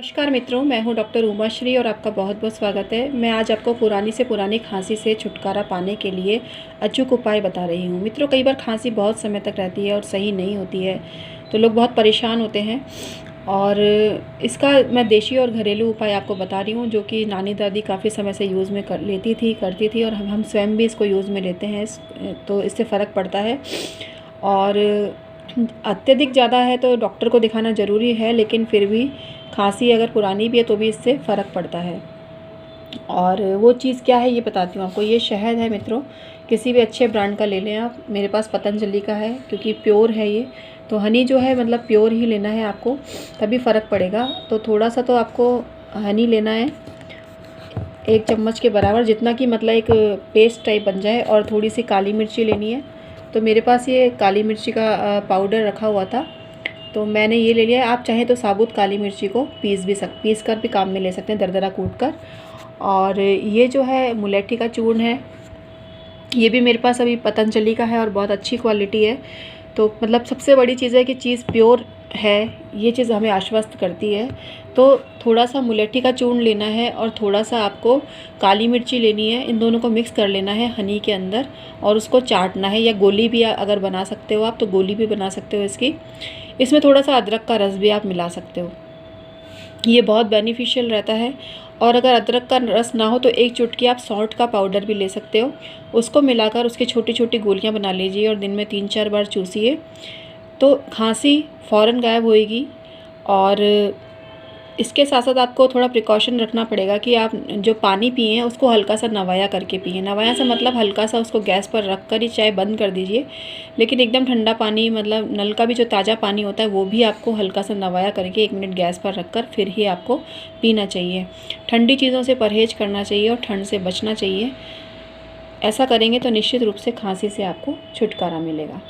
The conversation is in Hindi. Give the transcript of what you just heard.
नमस्कार मित्रों, मैं हूं डॉक्टर उमाश्री और आपका बहुत बहुत स्वागत है। मैं आज आपको पुरानी से पुरानी खांसी से छुटकारा पाने के लिए अचूक उपाय बता रही हूं। मित्रों, कई बार खांसी बहुत समय तक रहती है और सही नहीं होती है, तो लोग बहुत परेशान होते हैं। और इसका मैं देशी और घरेलू उपाय आपको बता रही हूँ, जो कि नानी दादी काफ़ी समय से यूज़ में करती थी, और हम स्वयं भी इसको यूज़ में लेते हैं। तो इससे फ़र्क पड़ता है। और अत्यधिक ज़्यादा है तो डॉक्टर को दिखाना ज़रूरी है, लेकिन फिर भी खांसी अगर पुरानी भी है तो भी इससे फ़र्क पड़ता है। और वो चीज़ क्या है ये बताती हूँ आपको। ये शहद है मित्रों, किसी भी अच्छे ब्रांड का ले लें आप। मेरे पास पतंजलि का है, क्योंकि प्योर है ये। तो हनी जो है मतलब प्योर ही लेना है आपको, तभी फ़र्क पड़ेगा। तो थोड़ा सा तो आपको हनी लेना है, 1 चम्मच के बराबर, जितना कि मतलब एक पेस्ट टाइप बन जाए। और थोड़ी सी काली मिर्ची लेनी है। तो मेरे पास ये काली मिर्ची का पाउडर रखा हुआ था, तो मैंने ये ले लिया है। आप चाहें तो साबुत काली मिर्ची को पीस कर भी काम में ले सकते हैं, दरदरा कूट कर। और ये जो है मुलेठी का चूर्ण है, ये भी मेरे पास अभी पतंजलि का है और बहुत अच्छी क्वालिटी है। तो मतलब सबसे बड़ी चीज़ है कि चीज़ प्योर है, ये चीज़ हमें आश्वस्त करती है। तो थोड़ा सा मुलेठी का चूर्ण लेना है और थोड़ा सा आपको काली मिर्ची लेनी है। इन दोनों को मिक्स कर लेना है हनी के अंदर, और उसको चाटना है। या गोली भी अगर बना सकते हो आप, तो गोली भी बना सकते हो इसकी। इसमें थोड़ा सा अदरक का रस भी आप मिला सकते हो, ये बहुत बेनिफिशियल रहता है। और अगर अदरक का रस ना हो तो 1 चुटकी आप सौंठ का पाउडर भी ले सकते हो। उसको मिलाकर उसकी छोटी छोटी गोलियां बना लीजिए और दिन में 3-4 बार चूसिए, तो खांसी फ़ौरन गायब होएगी। और इसके साथ साथ आपको थोड़ा प्रिकॉशन रखना पड़ेगा कि आप जो पानी पिए उसको हल्का सा नवाया करके पिए। नवाया से मतलब हल्का सा उसको गैस पर रख कर ही चाय बंद कर दीजिए, लेकिन एकदम ठंडा पानी, मतलब नल का भी जो ताज़ा पानी होता है वो भी आपको हल्का सा नवाया करके 1 मिनट गैस पर रख कर फिर ही आपको पीना चाहिए। ठंडी चीज़ों से परहेज़ करना चाहिए और ठंड से बचना चाहिए। ऐसा करेंगे तो निश्चित रूप से खांसी से आपको छुटकारा मिलेगा।